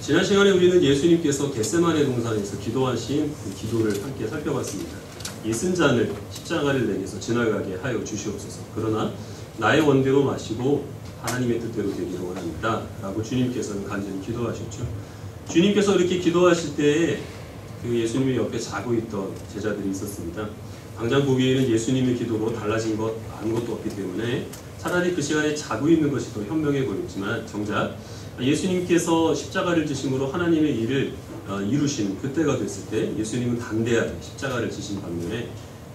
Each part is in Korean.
지난 시간에 우리는 예수님께서 겟세마네 동산에서 기도하신 그 기도를 함께 살펴봤습니다. 이 쓴 잔을 십자가를 내게서 지나가게 하여 주시옵소서. 그러나 나의 원대로 마시고 하나님의 뜻대로 되기를 원합니다. 라고 주님께서는 간절히 기도하셨죠. 주님께서 이렇게 기도하실 때에 그 예수님의 옆에 자고 있던 제자들이 있었습니다. 당장 보기에는 예수님의 기도로 달라진 것 아무것도 없기 때문에 차라리 그 시간에 자고 있는 것이 더 현명해 보였지만, 정작 예수님께서 십자가를 지심으로 하나님의 일을 이루신 그때가 됐을 때 예수님은 담대하게 십자가를 지신 반면에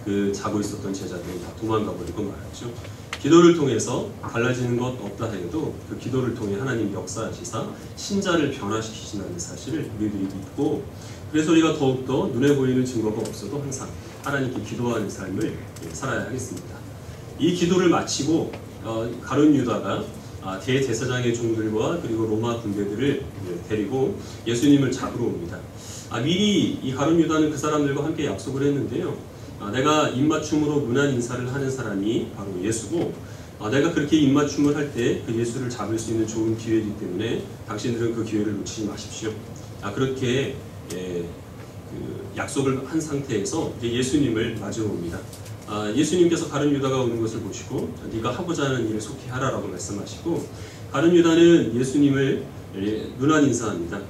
그 자고 있었던 제자들은 다 도망가 버리고 말았죠. 기도를 통해서 달라지는 것 없다 해도 그 기도를 통해 하나님 역사하시사 신자를 변화시키신다는 사실을 우리들이 믿고, 그래서 우리가 더욱더 눈에 보이는 증거가 없어도 항상 하나님께 기도하는 삶을 살아야 하겠습니다. 이 기도를 마치고 가룟 유다가 대제사장의 종들과 그리고 로마 군대들을 데리고 예수님을 잡으러 옵니다. 미리 이 가룟 유다는 그 사람들과 함께 약속을 했는데요. 내가 입맞춤으로 문안 인사를 하는 사람이 바로 예수고, 내가 그렇게 입맞춤을 할 때 그 예수를 잡을 수 있는 좋은 기회이기 때문에 당신들은 그 기회를 놓치지 마십시오. 그렇게 그 약속을 한 상태에서 이제 예수님을 맞으러 옵니다. 예수님께서 가룟 유다가 오는 것을 보시고 네가 하고자 하는 일을 속히 하라라고 말씀하시고, 가룟 유다는 예수님을 문안 인사합니다.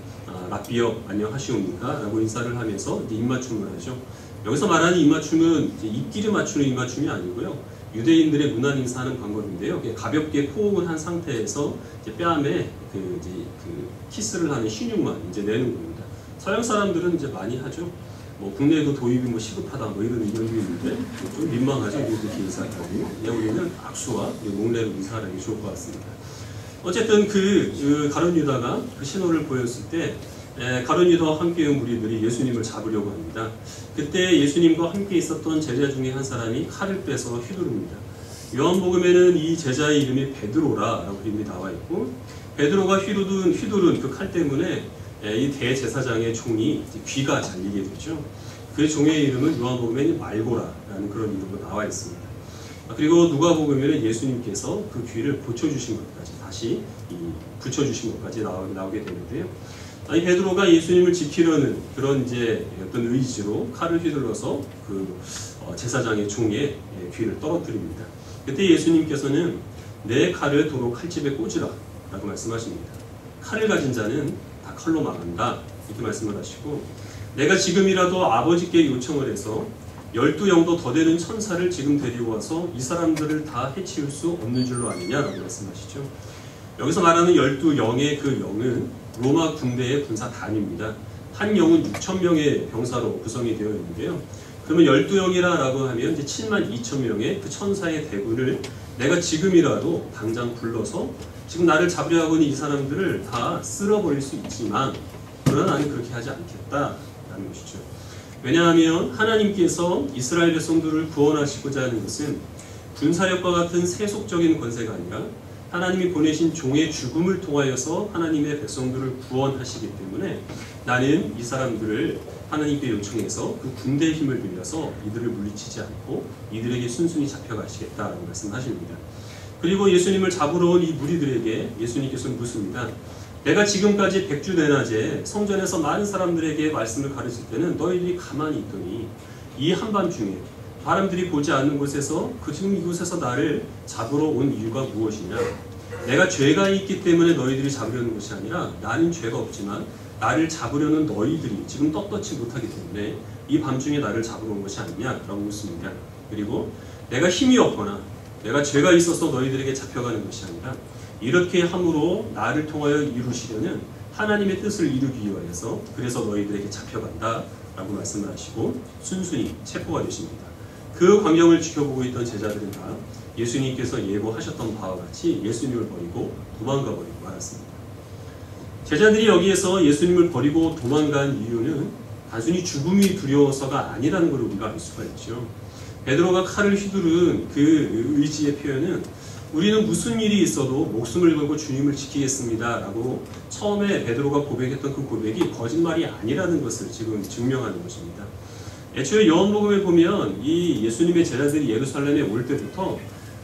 랍비여 안녕하시옵니까? 라고 인사를 하면서 이제 입맞춤을 하죠. 여기서 말하는 입맞춤은 입끼리 맞추는 입맞춤이 아니고요. 유대인들의 문안 인사하는 방법인데요. 가볍게 포옹을 한 상태에서 이제 뺨에 그 키스를 하는 신용만 이제 내는 겁니다. 서양 사람들은 이제 많이 하죠. 국내에도 도입이 시급하다 이런 의견도 있는데 좀 민망하죠. 이렇게 인사하고. 우리는 악수와 목례로 인사하는 게 좋을 것 같습니다. 어쨌든 그 가룟 유다가 그 신호를 보였을 때 가룟 유다와 함께 온 무리들이 예수님을 잡으려고 합니다. 그때 예수님과 함께 있었던 제자 중에 한 사람이 칼을 빼서 휘두릅니다. 요한복음에는 이 제자의 이름이 베드로라고 이름이 나와 있고, 베드로가 휘두른 그 칼 때문에 이 대제사장의 종이 귀가 잘리게 되죠. 그 종의 이름은 요한복음에는 말고라라는 그런 이름으로 나와 있습니다. 그리고 누가복음에는 예수님께서 그 귀를 고쳐주신 것까지 다시 붙여주신 것까지 나오게 되는데요. 이 베드로가 예수님을 지키려는 그런 이제 어떤 의지로 칼을 휘둘러서 그 제사장의 종의 귀를 떨어뜨립니다. 그때 예수님께서는 내 칼을 도로 칼집에 꽂으라 라고 말씀하십니다. 칼을 가진 자는 다 칼로 망한다 이렇게 말씀을 하시고, 내가 지금이라도 아버지께 요청을 해서 12영도 더 되는 천사를 지금 데리고 와서 이 사람들을 다 해치울 수 없는 줄로 아느냐라고 말씀하시죠. 여기서 말하는 12영의 그 영은 로마 군대의 군사단입니다. 한 영은 6,000명의 병사로 구성이 되어 있는데요. 그러면 12영이라고 하면 이제 72,000명의 그 천사의 대군을 내가 지금이라도 당장 불러서 지금 나를 잡으려 하고 있는 이 사람들을 다 쓸어버릴 수 있지만, 그러나 나는 그렇게 하지 않겠다라는 것이죠. 왜냐하면 하나님께서 이스라엘 백성들을 구원하시고자 하는 것은 군사력과 같은 세속적인 권세가 아니라 하나님이 보내신 종의 죽음을 통하여서 하나님의 백성들을 구원하시기 때문에, 나는 이 사람들을 하나님께 요청해서 그 군대의 힘을 빌려서 이들을 물리치지 않고 이들에게 순순히 잡혀가시겠다라고 말씀하십니다. 그리고 예수님을 잡으러 온 이 무리들에게 예수님께서는 묻습니다. 내가 지금까지 백주대낮에 성전에서 많은 사람들에게 말씀을 가르칠 때는 너희들이 가만히 있더니 이 한밤중에 사람들이 보지 않는 곳에서 지금 이곳에서 나를 잡으러 온 이유가 무엇이냐? 내가 죄가 있기 때문에 너희들이 잡으려는 것이 아니라 나는 죄가 없지만 나를 잡으려는 너희들이 지금 떳떳지 못하기 때문에 이 밤중에 나를 잡으러 온 것이 아니냐라고 묻습니다. 그리고 내가 힘이 없거나 내가 죄가 있어서 너희들에게 잡혀가는 것이 아니라 이렇게 함으로 나를 통하여 이루시려는 하나님의 뜻을 이루기 위하여서 그래서 너희들에게 잡혀간다 라고 말씀을 하시고 순순히 체포가 되십니다. 그 광경을 지켜보고 있던 제자들은 다 예수님께서 예고하셨던 바와 같이 예수님을 버리고 도망가 버리고 말았습니다. 제자들이 여기에서 예수님을 버리고 도망간 이유는 단순히 죽음이 두려워서가 아니라는 걸 우리가 알 수가 있죠. 베드로가 칼을 휘두른 그 의지의 표현은 우리는 무슨 일이 있어도 목숨을 걸고 주님을 지키겠습니다 라고 처음에 베드로가 고백했던 그 고백이 거짓말이 아니라는 것을 지금 증명하는 것입니다. 애초에 요한복음에 보면 이 예수님의 제자들이 예루살렘에 올 때부터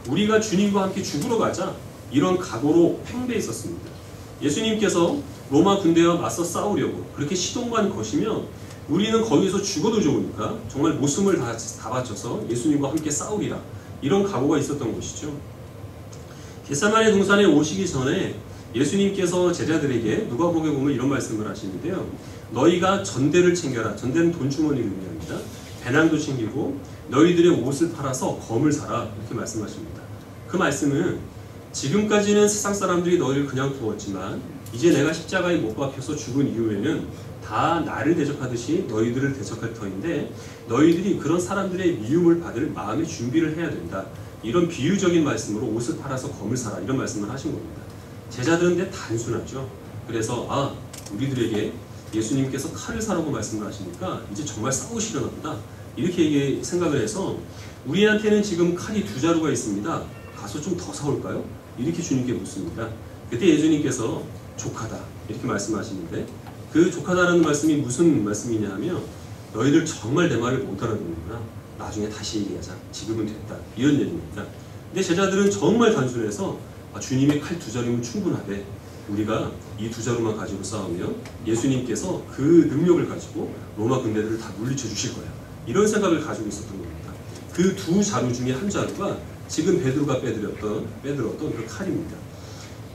우리가 주님과 함께 죽으러 가자 이런 각오로 팽배해 있었습니다. 예수님께서 로마 군대와 맞서 싸우려고 그렇게 시동만 거시면 우리는 거기서 죽어도 좋으니까 정말 목숨을 다 바쳐서 예수님과 함께 싸우리라, 이런 각오가 있었던 것이죠. 겟세마네 동산에 오시기 전에 예수님께서 제자들에게 누가복음에 보면 이런 말씀을 하시는데요. 너희가 전대를 챙겨라. 전대는 돈주머니를 의미합니다. 배낭도 챙기고 너희들의 옷을 팔아서 검을 사라, 이렇게 말씀하십니다. 그 말씀은 지금까지는 세상 사람들이 너희를 그냥 두었지만 이제 내가 십자가에 못 박혀서 죽은 이후에는 다 나를 대적하듯이 너희들을 대적할 터인데 너희들이 그런 사람들의 미움을 받을 마음의 준비를 해야 된다. 이런 비유적인 말씀으로 옷을 팔아서 검을 사라, 이런 말씀을 하신 겁니다. 제자들은 근데 단순하죠. 그래서 우리들에게 예수님께서 칼을 사라고 말씀을 하시니까 이제 정말 싸우시려나 보다, 이렇게 생각을 해서 우리한테는 지금 칼이 2자루가 있습니다. 가서 좀 더 사올까요? 이렇게 주님께 묻습니다. 그때 예수님께서 족하다, 이렇게 말씀하시는데 그 족하다라는 말씀이 무슨 말씀이냐 하면 너희들 정말 내 말을 못 알아듣는구나. 나중에 다시 얘기하자. 지금은 됐다. 이런 얘기입니다. 근데 제자들은 정말 단순해서 주님의 칼 2자루면 충분하대. 우리가 이 2자루만 가지고 싸우면 예수님께서 그 능력을 가지고 로마 군대들을 다 물리쳐 주실 거야. 이런 생각을 가지고 있었던 겁니다. 그 2자루 중에 한 자루가 지금 베드로가 빼들었던 그 칼입니다.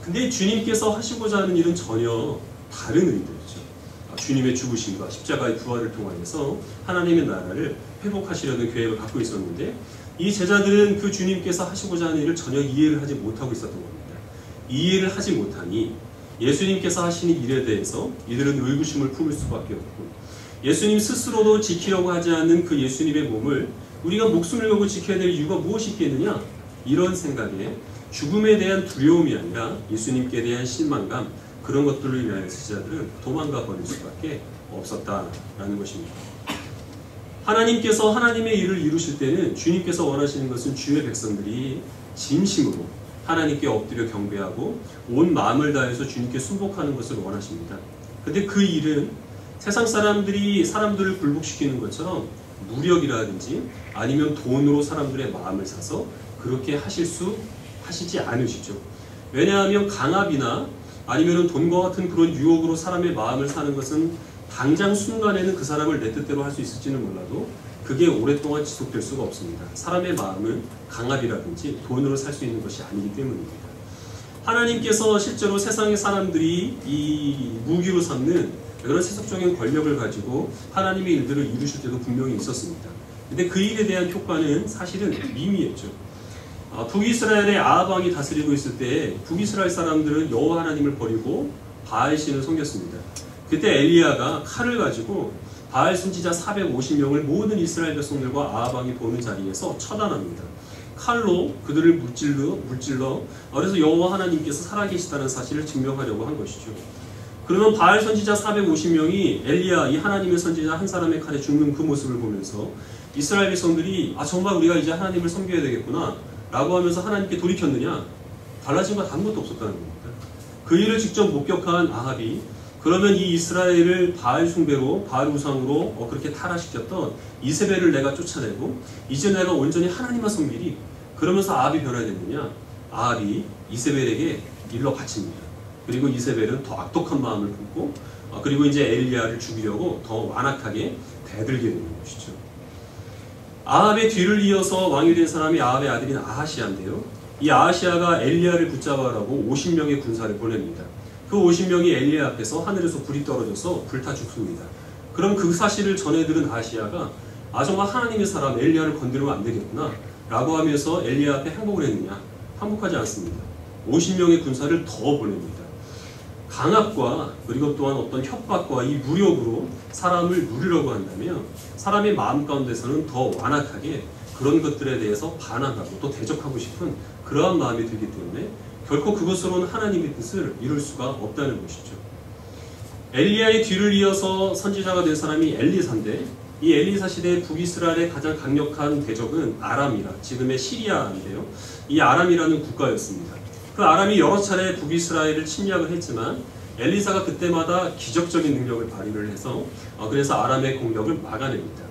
근데 주님께서 하시고자 하는 일은 전혀 다른 의도였죠. 주님의 죽으심과 십자가의 부활을 통하여서 하나님의 나라를 회복하시려는 계획을 갖고 있었는데 이 제자들은 그 주님께서 하시고자 하는 일을 전혀 이해를 하지 못하고 있었던 겁니다. 이해를 하지 못하니 예수님께서 하시는 일에 대해서 이들은 의구심을 품을 수밖에 없고, 예수님 스스로도 지키려고 하지 않는 그 예수님의 몸을 우리가 목숨을 걸고 지켜야 될 이유가 무엇이 있겠느냐, 이런 생각에 죽음에 대한 두려움이 아니라 예수님께 대한 실망감, 그런 것들로 인하여 제자들은 도망가 버릴 수밖에 없었다라는 것입니다. 하나님께서 하나님의 일을 이루실 때는 주님께서 원하시는 것은 주의 백성들이 진심으로 하나님께 엎드려 경배하고 온 마음을 다해서 주님께 순복하는 것을 원하십니다. 근데 그 일은 세상 사람들이 사람들을 굴복시키는 것처럼 무력이라든지 아니면 돈으로 사람들의 마음을 사서 그렇게 하시지 않으시죠. 왜냐하면 강압이나 아니면 돈과 같은 그런 유혹으로 사람의 마음을 사는 것은 당장 순간에는 그 사람을 내 뜻대로 할 수 있을지는 몰라도 그게 오랫동안 지속될 수가 없습니다. 사람의 마음은 강압이라든지 돈으로 살 수 있는 것이 아니기 때문입니다. 하나님께서 실제로 세상의 사람들이 이 무기로 삼는 그런 세속적인 권력을 가지고 하나님의 일들을 이루실 때도 분명히 있었습니다. 근데 그 일에 대한 효과는 사실은 미미했죠. 북이스라엘의 아합 왕이 다스리고 있을 때 북이스라엘 사람들은 여호와 하나님을 버리고 바알 신을 섬겼습니다. 그때 엘리야가 칼을 가지고 바알 선지자 450명을 모든 이스라엘 백성들과 아합 왕이 보는 자리에서 처단합니다. 칼로 그들을 물질러 그래서 여호와 하나님께서 살아계시다는 사실을 증명하려고 한 것이죠. 그러면 바알 선지자 450명이 엘리야, 이 하나님의 선지자 한 사람의 칼에 죽는 그 모습을 보면서 이스라엘 백성들이 정말 우리가 이제 하나님을 섬겨야 되겠구나 라고 하면서 하나님께 돌이켰느냐? 달라진 건 아무것도 없었다는 겁니다. 그 일을 직접 목격한 아합이 그러면 이 이스라엘을 바알 숭배로, 바알 우상으로 그렇게 타락시켰던 이세벨을 내가 쫓아내고 이제 내가 온전히 하나님만 섬기리, 그러면서 아합이 변화됐느냐? 아합이 이세벨에게 일러 바칩니다. 그리고 이세벨은 더 악독한 마음을 품고 그리고 이제 엘리야를 죽이려고 더 완악하게 대들게 되는 것이죠. 아합의 뒤를 이어서 왕이 된 사람이 아합의 아들인 아하시아인데요. 이 아하시아가 엘리야를 붙잡아라고 50명의 군사를 보냅니다. 그 50명이 엘리야 앞에서 하늘에서 불이 떨어져서 불타 죽습니다. 그럼 그 사실을 전해 들은 아하시아가 정말 하나님의 사람 엘리야를 건드리면 안 되겠구나 라고 하면서 엘리야 앞에 항복을 했느냐? 항복하지 않습니다. 50명의 군사를 더 보냅니다. 강압과 그리고 또한 어떤 협박과 이 무력으로 사람을 누리려고 한다면 사람의 마음 가운데서는 더 완악하게 그런 것들에 대해서 반항하고 또 대적하고 싶은 그러한 마음이 들기 때문에 결코 그것으로는 하나님의 뜻을 이룰 수가 없다는 것이죠. 엘리야의 뒤를 이어서 선지자가 된 사람이 엘리사인데 이 엘리사 시대 북이스라엘의 가장 강력한 대적은 아람이라, 지금의 시리아인데요. 이 아람이라는 국가였습니다. 그 아람이 여러 차례 북이스라엘을 침략을 했지만 엘리사가 그때마다 기적적인 능력을 발휘를 해서 그래서 아람의 공격을 막아냅니다.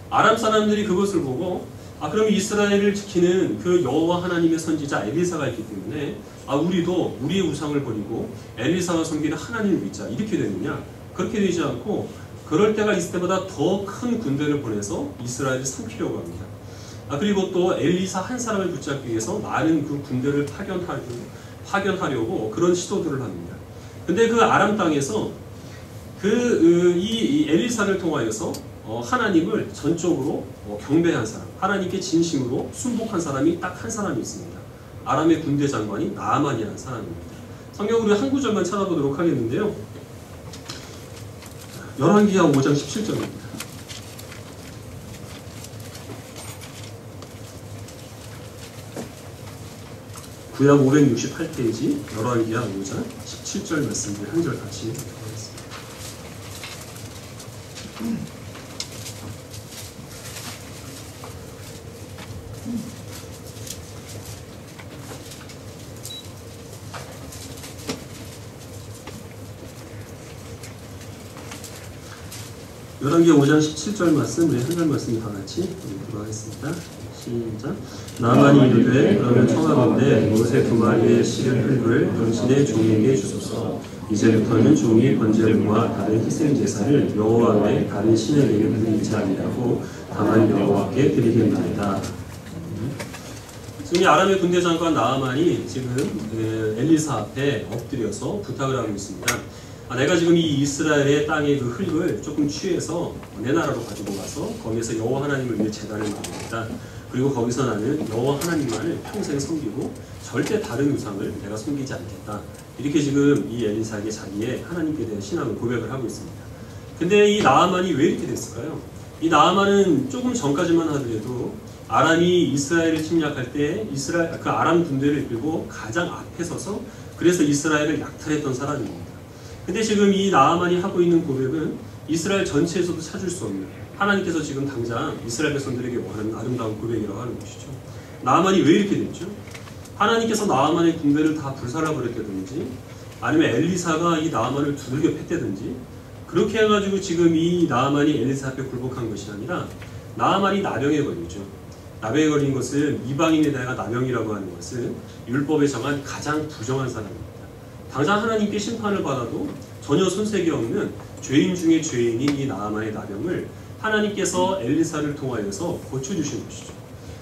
아람 사람들이 그것을 보고 그럼 이스라엘을 지키는 그 여호와 하나님의 선지자 엘리사가 있기 때문에 우리도 우리의 우상을 버리고 엘리사가 섬기는 하나님을 믿자 이렇게 되느냐? 그렇게 되지 않고 그럴 때가 있을 때보다 더 큰 군대를 보내서 이스라엘을 삼키려고 합니다. 그리고 또 엘리사 한 사람을 붙잡기 위해서 많은 그 군대를 파견하려고 그런 시도들을 합니다. 근데 그 아람 땅에서 이 엘리사를 통하여서 하나님을 전적으로 경배한 사람, 하나님께 진심으로 순복한 사람이 딱 한 사람이 있습니다. 아람의 군대 장관이 나아만이라는 사람입니다. 성경 우리 한 구절만 찾아보도록 하겠는데요. 열왕기하 5장 17절입니다. 구약 568페이지 열왕기하 5장 17절 말씀을 한 절 같이 읽도록 하겠습니다. 열왕기하 5장 17절 말씀, 우리 한 절 말씀 다 같이 읽도록 하겠습니다. 시작. 나만이 이르되 그러면 청하건대 모세 두 마리의 실 흙을 당신의 종에게 주소서. 이제부터는 종이 번제물과 다른 희생 제사를 여호와 외 다른 신에게 드리지 아니하고 다만 여호와께 드리겠나이다. 지금 이 아람의 군대 장관 나아만이 지금 엘리사 앞에 엎드려서 부탁을 하고 있습니다. 내가 지금 이 이스라엘의 땅의 그 흙을 조금 취해서 내 나라로 가지고 가서 거기에서 여호와 하나님을 위해 제단을 만듭니다. 그리고 거기서 나는 여호와 하나님만을 평생 섬기고 절대 다른 우상을 내가 섬기지 않겠다. 이렇게 지금 이 엘리사에게 자기의 하나님께 대한 신앙을 고백을 하고 있습니다. 근데 이 나아만이 왜 이렇게 됐을까요? 이 나아만은 조금 전까지만 하더라도 아람이 이스라엘을 침략할 때 그 아람 군대를 이끌고 가장 앞에 서서 그래서 이스라엘을 약탈했던 사람입니다. 근데 지금 이 나아만이 하고 있는 고백은 이스라엘 전체에서도 찾을 수 없는 하나님께서 지금 당장 이스라엘 백성들에게 원하는 아름다운 고백이라고 하는 것이죠. 나아만이 왜 이렇게 됐죠? 하나님께서 나아만의 군대를 다 불살라버렸다든지 아니면 엘리사가 이 나아만을 두들겨 팼다든지 그렇게 해가지고 지금 이 나아만이 엘리사 앞에 굴복한 것이 아니라 나아만이 나병에 걸리죠. 나병에 걸린 것은 이방인에 대한 나병이라고 하는 것은 율법에 정한 가장 부정한 사람입니다. 당장 하나님께 심판을 받아도 전혀 손색이 없는 죄인 중에 죄인인 이 나아만의 나병을 하나님께서 엘리사를 통하여서 고쳐주신 것이죠.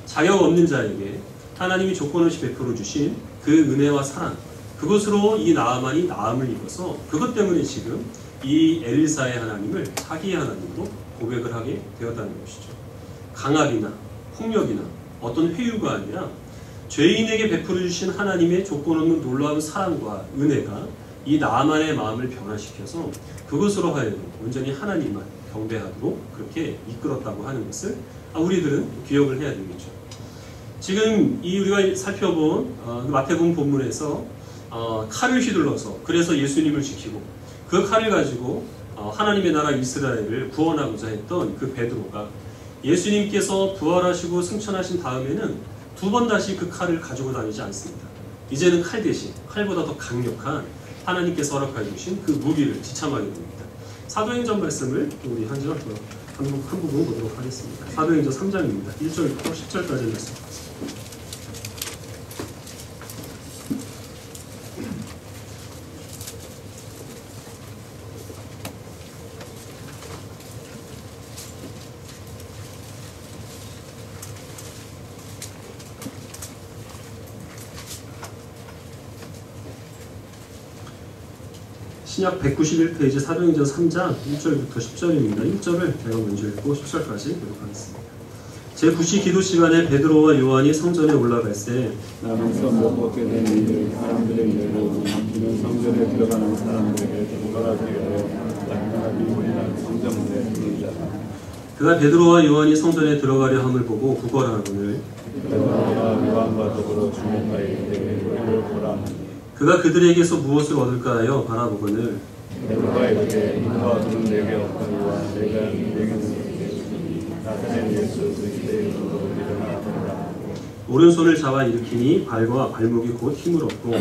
자격 없는 자에게 하나님이 조건 없이 베풀어 주신 그 은혜와 사랑, 그것으로 이 나아만이 나음을 입어서 그것 때문에 지금 이 엘리사의 하나님을 사기의 하나님으로 고백을 하게 되었다는 것이죠. 강압이나 폭력이나 어떤 회유가 아니라 죄인에게 베풀어 주신 하나님의 조건 없는 놀라운 사랑과 은혜가 이 나아만의 마음을 변화시켜서 그것으로 하여금 온전히 하나님만 경배하도록 그렇게 이끌었다고 하는 것을 우리들은 기억을 해야 되겠죠. 지금 우리가 살펴본 마태복음 본문에서 칼을 휘둘러서 그래서 예수님을 지키고 그 칼을 가지고 하나님의 나라 이스라엘을 구원하고자 했던 그 베드로가 예수님께서 부활하시고 승천하신 다음에는 두 번 다시 그 칼을 가지고 다니지 않습니다. 이제는 칼 대신 칼보다 더 강력한 하나님께서 허락해 주신 그 무기를 지참하게 됩니다. 사도행전 말씀을 우리 한 부분 보도록 하겠습니다. 사도행전 3장입니다. 1절부터 10절까지 말씀. 신약 191페이지 사도행전 3장 1절부터 10절입니다. 1절을 제가 먼저 읽고 10절까지 읽도록 하겠습니다. 제9시 기도 시간에 베드로와 요한이 성전에 올라갈새 나면서 못 먹게 된 일을 사람들에게 이르고 이는 성전에 들어가는 사람들에게 동거하게 하여 땅나라비 우리는 성전문에 들이자. 그가 베드로와 요한이 성전에 들어가려 함을 보고 구걸하거늘 베드로와 요한과 더불어 주목하여 이르되 우리를 보라. 그가 그들에게서 무엇을 얻을까 하여 바라보거늘 베드로가 이르되 인과 얻은 내게 없거니와 내가 내게 나타낸 예수 그리스도의 이름으로 일어나 보라. 오른손을 잡아 일으키니 발과 발목이 곧 힘을 얻고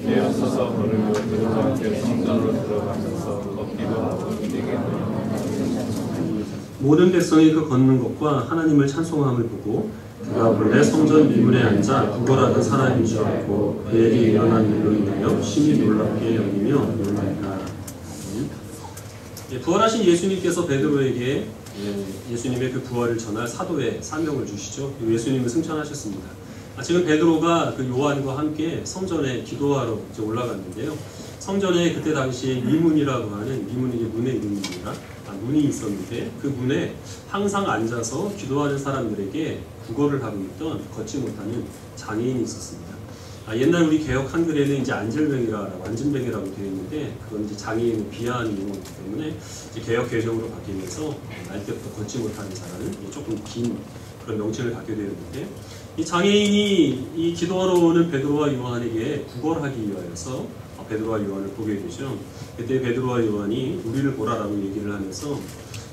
내어서서 걸으며 그들과 함께 성전으로 들어가면서 걷기도 하고 뛰기도 하고 모든 백성이 그 걷는 것과 하나님을 찬송함을 보고 그가 본래 성전 미문에 앉아 구걸하던 사람인 줄 알고 그에게 일어난 일로 인하여 심히 놀랍게 여기며 놀랐다. 부활하신 예수님께서 베드로에게 예수님의 그 부활을 전할 사도의 사명을 주시죠. 예수님을 승천하셨습니다. 지금 베드로가 그 요한과 함께 성전에 기도하러 이제 올라갔는데요. 성전에 그때 당시에 미문이라고 하는, 미문이 문의 이름입니다. 문이 있었는데 그 문에 항상 앉아서 기도하는 사람들에게 구걸을 하고 있던 걷지 못하는 장애인이 있었습니다. 옛날 우리 개혁 한글에는 이제 안진뱅이라고 되어 있는데 그건 이제 장애인을 비하하는 용어이기 때문에 이제 개혁 개정으로 바뀌면서 날 때부터 걷지 못하는 자라는 조금 긴 그런 명칭을 갖게 되었는데, 이 장애인이 이 기도하러 오는 베드로와 요한에게 구걸하기 위하여서 베드로와 요한을 보게 되죠. 그때 베드로와 요한이 우리를 보라라고 얘기를 하면서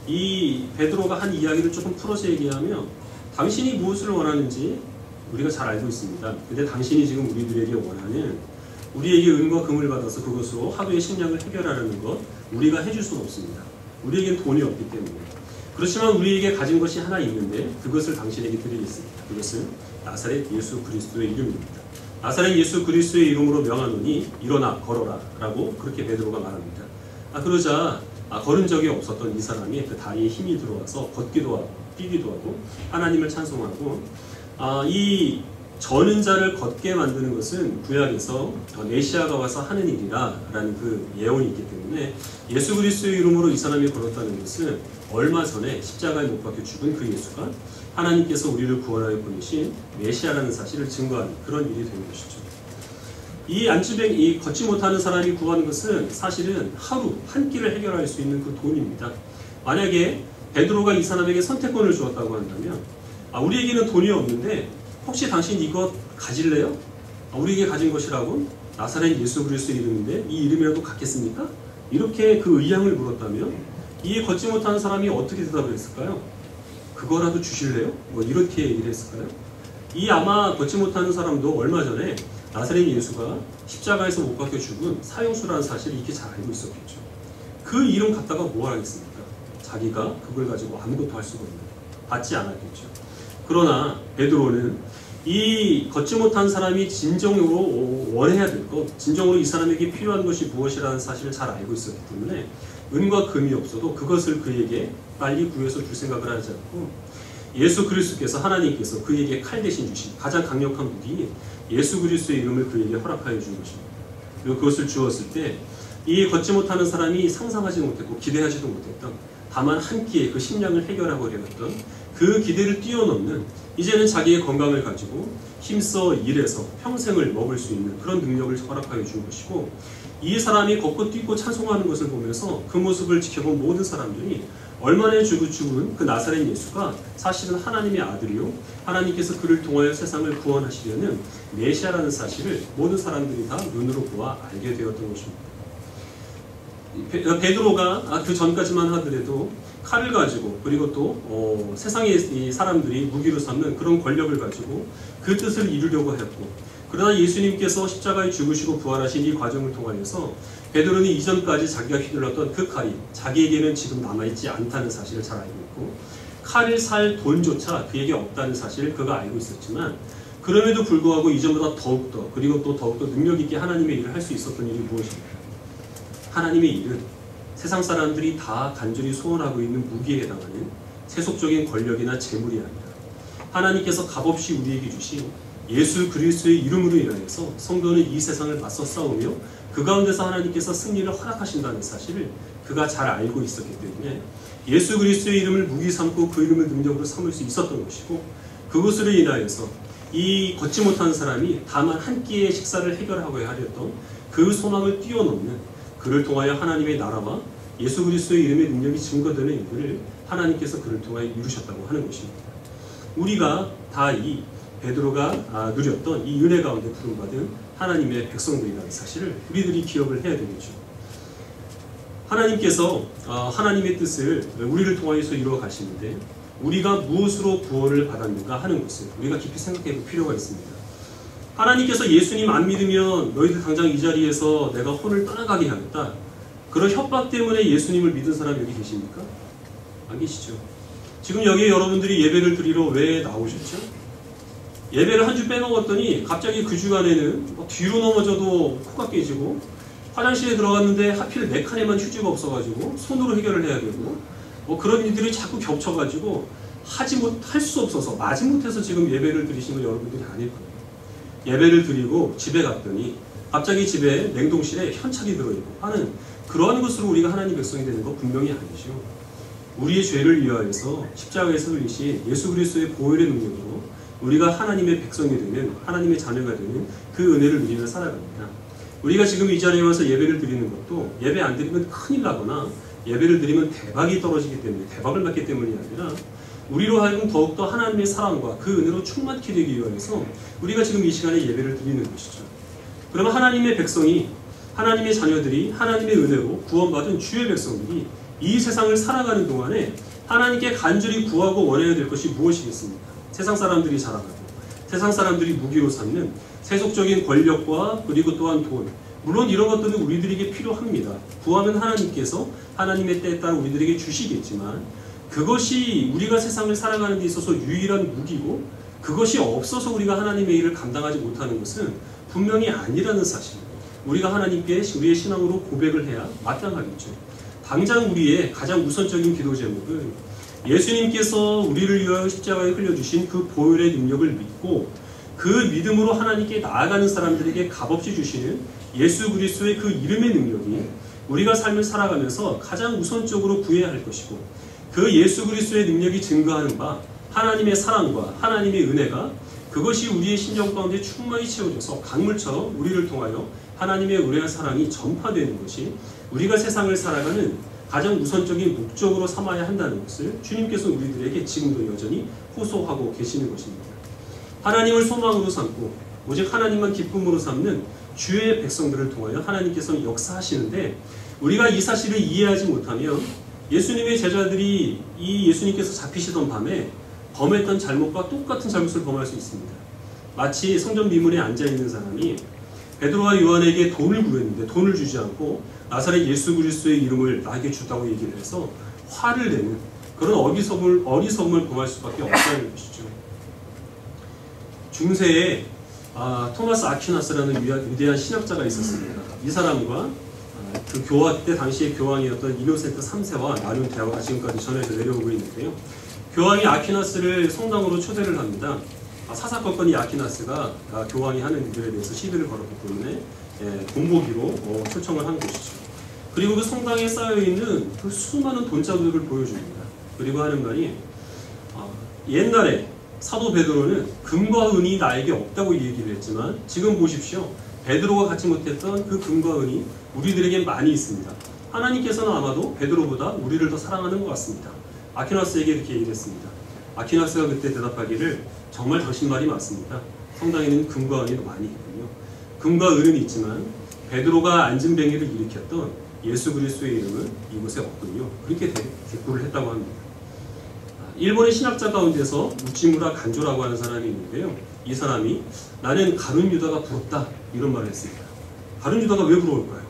이 베드로가 한 이야기를 조금 풀어서 얘기하면, 당신이 무엇을 원하는지 우리가 잘 알고 있습니다. 근데 당신이 지금 우리들에게 원하는, 우리에게 은과 금을 받아서 그것으로 하루의 식량을 해결하려는 것 우리가 해줄 수는 없습니다. 우리에겐 돈이 없기 때문에. 그렇지만 우리에게 가진 것이 하나 있는데 그것을 당신에게 드리겠습니다. 그것은 나사렛 예수 그리스도의 이름입니다. 나사렛 예수 그리스도의 이름으로 명하노니 일어나 걸어라 라고 그렇게 베드로가 말합니다. 그러자 걸은 적이 없었던 이 사람이 그 다리에 힘이 들어와서 걷기도 하고 뛰기도 하고 하나님을 찬송하고, 이 저는 자를 걷게 만드는 것은 구약에서 메시아가 와서 하는 일이라 라는 그 예언이 있기 때문에 예수 그리스도의 이름으로 이 사람이 걸었다는 것은 얼마 전에 십자가에 못 박혀 죽은 그 예수가 하나님께서 우리를 구원하여 보내신 메시아라는 사실을 증거하는 그런 일이 된 것이죠. 이 걷지 못하는 사람이 구하는 것은 사실은 하루 한 끼를 해결할 수 있는 그 돈입니다. 만약에 베드로가 이 사람에게 선택권을 주었다고 한다면, 우리에게는 돈이 없는데 혹시 당신 이것 가질래요? 우리에게 가진 것이라고 나사렛 예수 그리스도의 이름인데 이 이름이라도 갖겠습니까? 이렇게 그 의향을 물었다면 이 걷지 못하는 사람이 어떻게 대답을 했을까요? 그거라도 주실래요? 이렇게 얘기를 했을까요? 아마 걷지 못하는 사람도 얼마 전에 나사렛 예수가 십자가에서 못 박혀 죽은 사형수라는 사실을 이렇게 잘 알고 있었겠죠. 그 이름 갖다가 뭘 하겠습니까? 자기가 그걸 가지고 아무것도 할 수가 없는, 받지 않았겠죠. 그러나 베드로는 이 걷지 못한 사람이 진정으로 원해야 될 것, 진정으로 이 사람에게 필요한 것이 무엇이라는 사실을 잘 알고 있었기 때문에 은과 금이 없어도 그것을 그에게 빨리 구해서 줄 생각을 하지 않고, 예수 그리스도께서, 하나님께서 그에게 칼 대신 주신 가장 강력한 무기 예수 그리스도의 이름을 그에게 허락하여 준 것입니다. 그리고 그것을 주었을 때 이 걷지 못하는 사람이 상상하지 못했고 기대하지도 못했던, 다만 한 끼의 그 식량을 해결하고 어려웠던 그 기대를 뛰어넘는, 이제는 자기의 건강을 가지고 힘써 일해서 평생을 먹을 수 있는 그런 능력을 허락하여 준 것이고, 이 사람이 걷고 뛰고 찬송하는 것을 보면서 그 모습을 지켜본 모든 사람들이 얼마나 죽은 그 나사렛 예수가 사실은 하나님의 아들이요, 하나님께서 그를 통하여 세상을 구원하시려는 메시아라는 사실을 모든 사람들이 다 눈으로 보아 알게 되었던 것입니다. 베드로가 그 전까지만 하더라도 칼을 가지고, 그리고 또 세상의 사람들이 무기로 삼는 그런 권력을 가지고 그 뜻을 이루려고 했고, 그러나 예수님께서 십자가에 죽으시고 부활하신 이 과정을 통하여서 베드로는 이전까지 자기가 휘둘렀던 그 칼이 자기에게는 지금 남아있지 않다는 사실을 잘 알고 있고, 칼을 살 돈조차 그에게 없다는 사실을 그가 알고 있었지만, 그럼에도 불구하고 이전보다 더욱더, 그리고 또 더욱더 능력있게 하나님의 일을 할 수 있었던 일이 무엇입니까? 하나님의 일은 세상 사람들이 다 간절히 소원하고 있는 무기에 해당하는 세속적인 권력이나 재물이 아니라 하나님께서 값없이 우리에게 주신 예수 그리스도의 이름으로 인하여서 성도는 이 세상을 맞서 싸우며 그 가운데서 하나님께서 승리를 허락하신다는 사실을 그가 잘 알고 있었기 때문에 예수 그리스도의 이름을 무기 삼고 그 이름을 능력으로 삼을 수 있었던 것이고, 그것으로 인하여서 이 걷지 못한 사람이 다만 한 끼의 식사를 해결하고 하였던 그 소망을 뛰어넘는, 그를 통하여 하나님의 나라와 예수 그리스도의 이름의 능력이 증거되는 일들을 하나님께서 그를 통하여 이루셨다고 하는 것입니다. 우리가 다 이 베드로가 누렸던 이 은혜 가운데 부름받은 하나님의 백성들이라는 사실을 우리들이 기억을 해야 되겠죠. 하나님께서 하나님의 뜻을 우리를 통하여서 이루어 가시는데, 우리가 무엇으로 구원을 받았는가 하는 것을 우리가 깊이 생각해 볼 필요가 있습니다. 하나님께서 예수님 안 믿으면 너희들 당장 이 자리에서 내가 혼을 떠나가게 하겠다, 그런 협박 때문에 예수님을 믿은 사람 여기 계십니까? 안 계시죠? 지금 여기에 여러분들이 예배를 드리러 왜 나오셨죠? 예배를 한 주 빼먹었더니 갑자기 그 주간에는 뒤로 넘어져도 코가 깨지고 화장실에 들어갔는데 하필 내 칸에만 휴지가 없어가지고 손으로 해결을 해야 되고 그런 일들이 자꾸 겹쳐가지고 할 수 없어서 마지못해서 지금 예배를 드리시는 여러분들이 아닐 거예요. 예배를 드리고 집에 갔더니 갑자기 집에 냉동실에 현찰이 들어있고 하는 그러한 것으로 우리가 하나님 백성이 되는 거 분명히 아니죠. 우리의 죄를 위하여서 십자가에서 흘리신 예수 그리스도의 보혈의 능력으로 우리가 하나님의 백성이 되는 하나님의 자녀가 되는 그 은혜를 누리며 살아갑니다. 우리가 지금 이 자리에 와서 예배를 드리는 것도 예배 안 드리면 큰일 나거나 예배를 드리면 대박이 떨어지기 때문에 대박을 맞기 때문이 아니라 우리로 하여금 더욱더 하나님의 사랑과 그 은혜로 충만케 되기 위해서 우리가 지금 이 시간에 예배를 드리는 것이죠. 그러면 하나님의 백성이 하나님의 자녀들이 하나님의 은혜로 구원받은 주의 백성들이 이 세상을 살아가는 동안에 하나님께 간절히 구하고 원해야 될 것이 무엇이겠습니까? 세상 사람들이 자랑하고 세상 사람들이 무기로 삼는 세속적인 권력과 그리고 또한 돈, 물론 이런 것들은 우리들에게 필요합니다. 구하면 하나님께서 하나님의 때에 따라 우리들에게 주시겠지만 그것이 우리가 세상을 살아가는 데 있어서 유일한 무기고 그것이 없어서 우리가 하나님의 일을 감당하지 못하는 것은 분명히 아니라는 사실, 우리가 하나님께 우리의 신앙으로 고백을 해야 마땅하겠죠. 당장 우리의 가장 우선적인 기도 제목은 예수님께서 우리를 위하여 십자가에 흘려주신 그 보혈의 능력을 믿고 그 믿음으로 하나님께 나아가는 사람들에게 값없이 주시는 예수 그리스도의 그 이름의 능력이 우리가 삶을 살아가면서 가장 우선적으로 구해야 할 것이고, 그 예수 그리스도의 능력이 증거하는 바 하나님의 사랑과 하나님의 은혜가 그것이 우리의 심정 가운데 충만히 채워져서 강물처럼 우리를 통하여 하나님의 은혜와 사랑이 전파되는 것이 우리가 세상을 살아가는 가장 우선적인 목적으로 삼아야 한다는 것을 주님께서 우리들에게 지금도 여전히 호소하고 계시는 것입니다. 하나님을 소망으로 삼고 오직 하나님만 기쁨으로 삼는 주의 백성들을 통하여 하나님께서는 역사하시는데, 우리가 이 사실을 이해하지 못하면 예수님의 제자들이 이 예수님께서 잡히시던 밤에 범했던 잘못과 똑같은 잘못을 범할 수 있습니다. 마치 성전 미문에 앉아있는 사람이 베드로와 요한에게 돈을 구했는데 돈을 주지 않고 나사렛 예수 그리스도의 이름을 나에게 주다고 얘기를 해서 화를 내는 그런 어리석음을 범할 수밖에 없다는 것이죠. 중세에 토마스 아퀴나스라는 위대한 신학자가 있었습니다. 이 사람과 그 교황 때 당시의 교황이었던 이노센트 3세와 나눈 대화가 지금까지 전해져 내려오고 있는데요. 교황이 아퀴나스를 성당으로 초대를 합니다. 사사건건이 아퀴나스가 교황이 하는 일들에 대해서 시비를 걸었기 때문에 본보기로 초청을 한 것이죠. 그리고 그 성당에 쌓여있는 그 수많은 돈자루들을 보여줍니다. 그리고 하는 말이 옛날에 사도 베드로는 금과 은이 나에게 없다고 얘기를 했지만 지금 보십시오. 베드로가 갖지 못했던 그 금과 은이 우리들에게 많이 있습니다. 하나님께서는 아마도 베드로보다 우리를 더 사랑하는 것 같습니다. 아퀴나스에게 이렇게 얘기를 했습니다. 아퀴나스가 그때 대답하기를 정말 당신 말이 맞습니다. 성당에는 금과 은이 많이 있군요. 금과 은은 있지만 베드로가 안진뱅이를 일으켰던 예수 그리스도의 이름은 이곳에 없군요. 그렇게 대꾸를 했다고 합니다. 일본의 신학자 가운데서 우치무라 간조라고 하는 사람이 있는데요. 이 사람이 나는 가룟 유다가 부럽다 이런 말을 했습니다. 가룟 유다가 왜 부러울까요?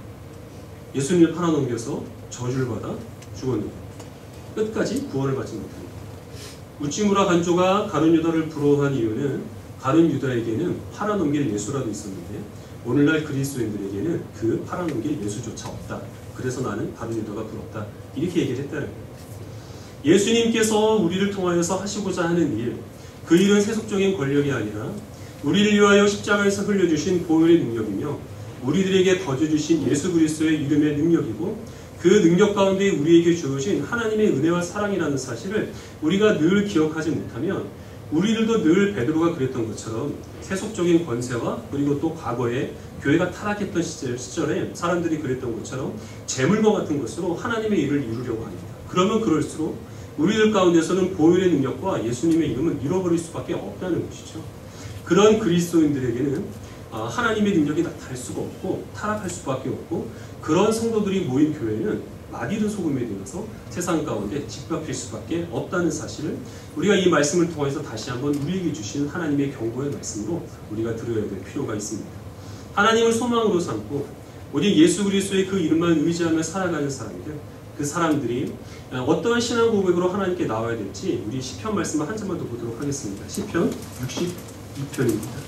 예수님을 팔아넘겨서 저주를 받아 죽었는데 끝까지 구원을 받지 못합니다. 우치무라 간조가 가룟 유다를 부러워한 이유는 가룟 유다에게는 팔아넘길 예수라도 있었는데 오늘날 그리스도인들에게는 그 팔아넘길 예수조차 없다. 그래서 나는 가룟 유다가 부럽다. 이렇게 얘기를 했다는 거예요. 예수님께서 우리를 통하여서 하시고자 하는 일, 그 일은 세속적인 권력이 아니라 우리를 위하여 십자가에서 흘려주신 보혈의 능력이며 우리들에게 거저주신 예수 그리스도의 이름의 능력이고, 그 능력 가운데 우리에게 주어진 하나님의 은혜와 사랑이라는 사실을 우리가 늘 기억하지 못하면 우리들도 늘 베드로가 그랬던 것처럼 세속적인 권세와 그리고 또 과거에 교회가 타락했던 시절에 사람들이 그랬던 것처럼 재물과 같은 것으로 하나님의 일을 이루려고 합니다. 그러면 그럴수록 우리들 가운데서는 보혈의 능력과 예수님의 이름은 잃어버릴 수밖에 없다는 것이죠. 그런 그리스도인들에게는 하나님의 능력이 나타날 수가 없고 타락할 수밖에 없고, 그런 성도들이 모인 교회는 낯익은 소금이 되어서 세상 가운데 짓밟힐 수밖에 없다는 사실을 우리가 이 말씀을 통해서 다시 한번 우리에게 주시는 하나님의 경고의 말씀으로 우리가 들어야 될 필요가 있습니다. 하나님을 소망으로 삼고 오직 예수 그리스도의 그 이름만 의지하며 살아가는 사람들, 그 사람들이 어떠한 신앙 고백으로 하나님께 나와야 될지 우리 시편 말씀을 한 절만 더 보도록 하겠습니다. 시편 2편입니다.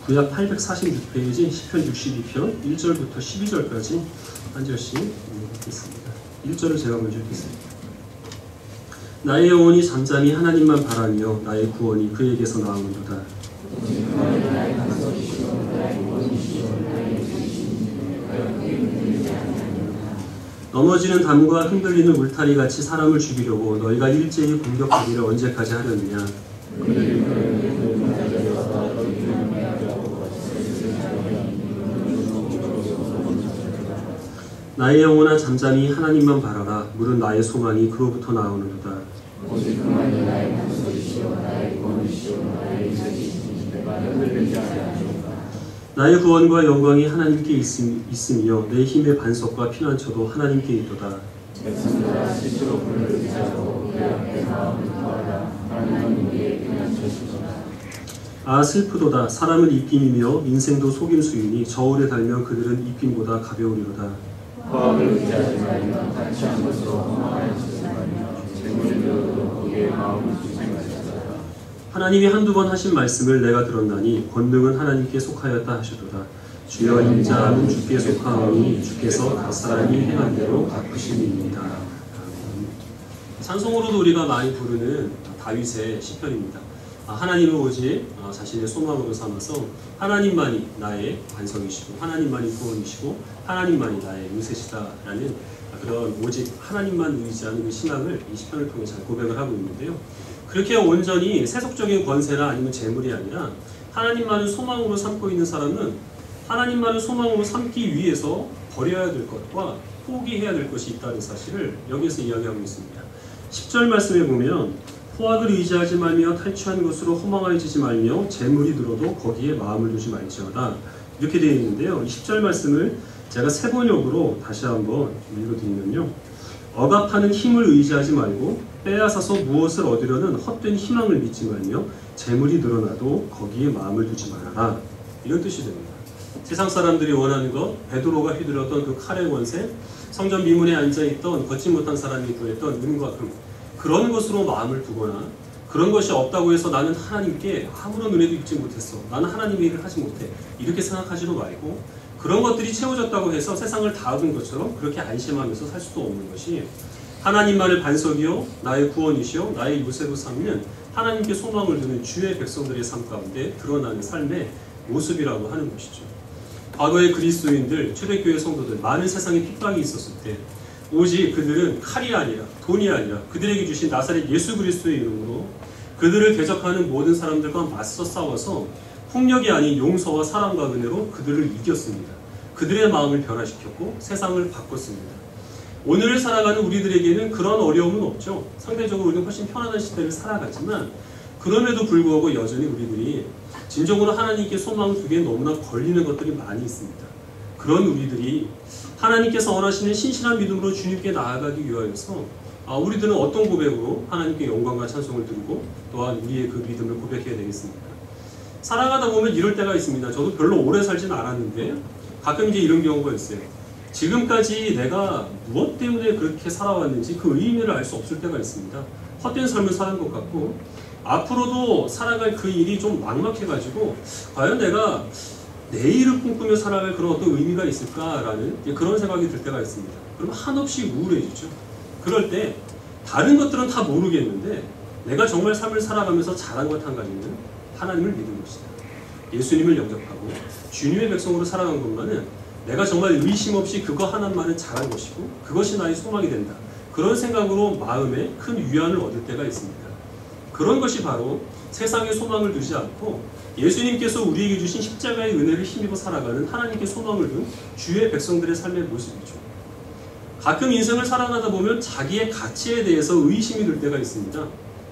구약 846페이지 10편 62편 1절부터 12절까지 한 절씩 읽겠습니다. 1절을 제가 먼저 읽겠습니다. 나의 영혼이 잠잠히 하나님만 바라며 나의 구원이 그에게서 나오는도다. 넘어지는 담과 흔들리는 울타리같이 사람을 죽이려고 너희가 일제히 공격하기를 언제까지 하려느냐. 나의 영혼아 잠잠히 하나님만 바라라. 물은 나의 소망이 그로부터 나오는도다. 오직 그만이 나의 반석이시오 나의 구원이시오 나의 인생이시니 내가 흔들리지 아니하리로다. 나의 구원과 영광이 하나님께 있으며 내 힘의 반석과 피난처도 하나님께 있도다. 내 친구라 스스로 불을 의지하고 그 앞에 마음을 구하라. 하나님은 우리의 피난처시도다. 아 슬프도다. 사람은 입김이며 인생도 속임수이니 저울에 달면 그들은 입김보다 가벼우리로다. 화학을 의지하지 말며 탈취한 것으로 허망하여지지 말며 재물을 들어도 거기에 마음을 두지 말지어다. 하나님이 한두 번 하신 말씀을 내가 들었나니 권능은 하나님께 속하였다 하시도다. 주여 인자함은 주께 속하오니 주께서 각 사람이 행한 대로 갚으심입니다. 찬송으로도 우리가 많이 부르는 다윗의 시편입니다. 하나님을 오직 자신의 소망으로 삼아서 하나님만이 나의 반석이시고 하나님만이 구원이시고 하나님만이 나의 요새시다라는 그런 오직 하나님만 의지하는 그 신앙을 이 시편을 통해 잘 고백을 하고 있는데요. 그렇게 온전히 세속적인 권세나 아니면 재물이 아니라 하나님만을 소망으로 삼고 있는 사람은 하나님만을 소망으로 삼기 위해서 버려야 될 것과 포기해야 될 것이 있다는 사실을 여기서 이야기하고 있습니다. 10절 말씀에 보면 포악을 의지하지 말며 탈취한 것으로 허망해지지 말며 재물이 들어도 거기에 마음을 두지 말지어다. 이렇게 되어 있는데요. 이 10절 말씀을 제가 세 번역으로 다시 한번 읽어드리면요. 억압하는 힘을 의지하지 말고 빼앗아서 무엇을 얻으려는 헛된 희망을 믿지 말며 재물이 늘어나도 거기에 마음을 두지 말아라. 이런 뜻이 됩니다. 세상 사람들이 원하는 것, 베드로가 휘둘렀던 그 칼의 권세, 성전 미문에 앉아있던 걷지 못한 사람이 구했던 은과 금, 그런 것으로 마음을 두거나 그런 것이 없다고 해서 나는 하나님께 아무런 은혜도 입지 못했어. 나는 하나님의 일을 하지 못해. 이렇게 생각하지도 말고 그런 것들이 채워졌다고 해서 세상을 다 얻은 것처럼 그렇게 안심하면서 살 수도 없는 것이 하나님만을 반석이요 나의 구원이시요 나의 요새로 삼는 하나님께 소망을 두는 주의 백성들의 삶 가운데 드러나는 삶의 모습이라고 하는 것이죠. 과거의 그리스도인들, 초대교회 성도들 많은 세상에 핍박이 있었을 때 오직 그들은 칼이 아니라 돈이 아니라 그들에게 주신 나사렛 예수 그리스도의 이름으로 그들을 대적하는 모든 사람들과 맞서 싸워서 폭력이 아닌 용서와 사랑과 은혜로 그들을 이겼습니다. 그들의 마음을 변화시켰고 세상을 바꿨습니다. 오늘을 살아가는 우리들에게는 그런 어려움은 없죠. 상대적으로 우리는 훨씬 편안한 시대를 살아가지만 그럼에도 불구하고 여전히 우리들이 진정으로 하나님께 소망을 두기에 너무나 걸리는 것들이 많이 있습니다. 그런 우리들이 하나님께서 원하시는 신실한 믿음으로 주님께 나아가기 위하여서 우리들은 어떤 고백으로 하나님께 영광과 찬송을 드리고 또한 우리의 그 믿음을 고백해야 되겠습니까? 살아가다 보면 이럴 때가 있습니다. 저도 별로 오래 살지는 않았는데 가끔 이제 이런 경우가 있어요. 지금까지 내가 무엇 때문에 그렇게 살아왔는지 그 의미를 알 수 없을 때가 있습니다. 헛된 삶을 사는 것 같고 앞으로도 살아갈 그 일이 좀 막막해가지고 과연 내가 내일을 꿈꾸며 살아갈 그런 어떤 의미가 있을까라는 그런 생각이 들 때가 있습니다. 그럼 한없이 우울해지죠. 그럴 때 다른 것들은 다 모르겠는데 내가 정말 삶을 살아가면서 잘한 것 한 가지는 하나님을 믿은 것이다. 예수님을 영접하고 주님의 백성으로 살아간 것만은 내가 정말 의심 없이 그거 하나만은 잘한 것이고 그것이 나의 소망이 된다. 그런 생각으로 마음에 큰 위안을 얻을 때가 있습니다. 그런 것이 바로 세상에 소망을 두지 않고 예수님께서 우리에게 주신 십자가의 은혜를 힘입어 살아가는 하나님께 소망을 둔 주의 백성들의 삶의 모습이죠. 가끔 인생을 살아가다 보면 자기의 가치에 대해서 의심이 들 때가 있습니다.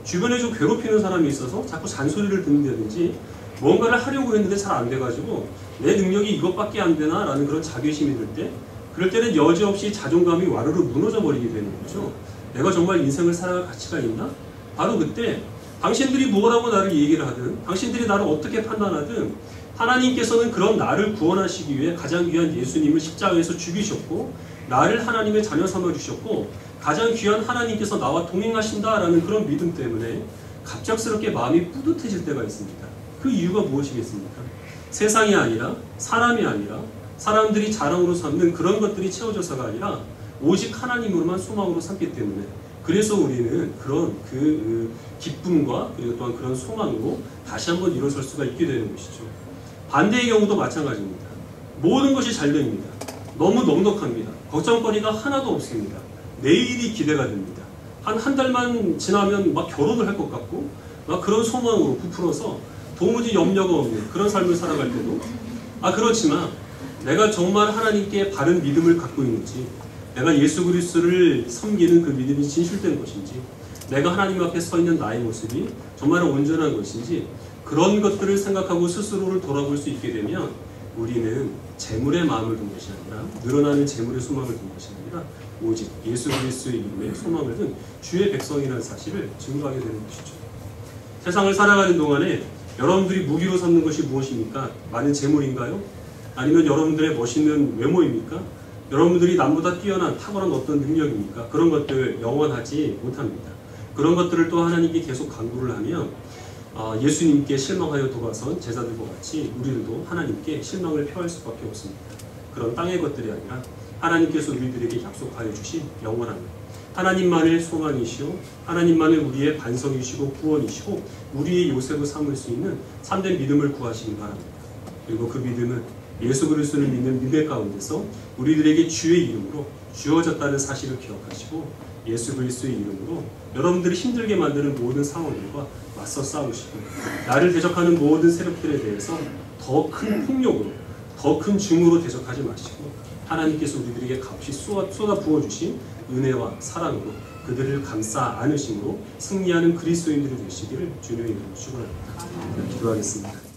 주변에 좀 괴롭히는 사람이 있어서 자꾸 잔소리를 듣는다든지 뭔가를 하려고 했는데 잘 안 돼가지고 내 능력이 이것밖에 안 되나 라는 그런 자괴심이 들 때 그럴 때는 여지없이 자존감이 와르르 무너져 버리게 되는 거죠. 내가 정말 인생을 살아갈 가치가 있나? 바로 그때 당신들이 뭐라고 나를 얘기를 하든, 당신들이 나를 어떻게 판단하든, 하나님께서는 그런 나를 구원하시기 위해 가장 귀한 예수님을 십자가에서 죽이셨고, 나를 하나님의 자녀 삼아주셨고, 가장 귀한 하나님께서 나와 동행하신다라는 그런 믿음 때문에 갑작스럽게 마음이 뿌듯해질 때가 있습니다. 그 이유가 무엇이겠습니까? 세상이 아니라, 사람이 아니라, 사람들이 자랑으로 삼는 그런 것들이 채워져서가 아니라 오직 하나님으로만 소망으로 삼기 때문에, 그래서 우리는 그런 그 기쁨과 그리고 또한 그런 소망으로 다시 한번 일어설 수가 있게 되는 것이죠. 반대의 경우도 마찬가지입니다. 모든 것이 잘 됩니다. 너무 넉넉합니다. 걱정거리가 하나도 없습니다. 내일이 기대가 됩니다. 한 달만 지나면 막 결혼을 할 것 같고, 막 그런 소망으로 부풀어서 도무지 염려가 없는 그런 삶을 살아갈 때도, 그렇지만 내가 정말 하나님께 바른 믿음을 갖고 있는지, 내가 예수 그리스도를 섬기는 그 믿음이 진실된 것인지, 내가 하나님 앞에 서 있는 나의 모습이 정말 온전한 것인지, 그런 것들을 생각하고 스스로를 돌아볼 수 있게 되면 우리는 재물의 마음을 둔 것이 아니라, 늘어나는 재물의 소망을 둔 것이 아니라 오직 예수 그리스도의 이름에 소망을 둔 주의 백성이라는 사실을 증거하게 되는 것이죠. 세상을 살아가는 동안에 여러분들이 무기로 삼는 것이 무엇입니까? 많은 재물인가요? 아니면 여러분들의 멋있는 외모입니까? 여러분들이 남보다 뛰어난 탁월한 어떤 능력입니까? 그런 것들 영원하지 못합니다. 그런 것들을 또 하나님께 계속 강구를 하면 예수님께 실망하여 돌아선 제자들과 같이 우리들도 하나님께 실망을 표할 수밖에 없습니다. 그런 땅의 것들이 아니라 하나님께서 우리들에게 약속하여 주신 영원한 하나님만을 소망이시오, 하나님만을 우리의 반석이시고 구원이시고 우리의 요새로 삼을 수 있는 참된 믿음을 구하시기 바랍니다. 그리고 그 믿음은 예수 그리스도를 믿는 믿음 가운데서 우리들에게 주의 이름으로 주어졌다는 사실을 기억하시고, 예수 그리스도의 이름으로 여러분들이 힘들게 만드는 모든 상황들과 맞서 싸우시고, 나를 대적하는 모든 세력들에 대해서 더 큰 폭력으로, 더 큰 증오로 대적하지 마시고, 하나님께서 우리들에게 값이 쏟아 부어주신 은혜와 사랑으로 그들을 감싸 안으심으로 승리하는 그리스도인들이 되시기를 주님의 이름으로 축원합니다. 기도하겠습니다.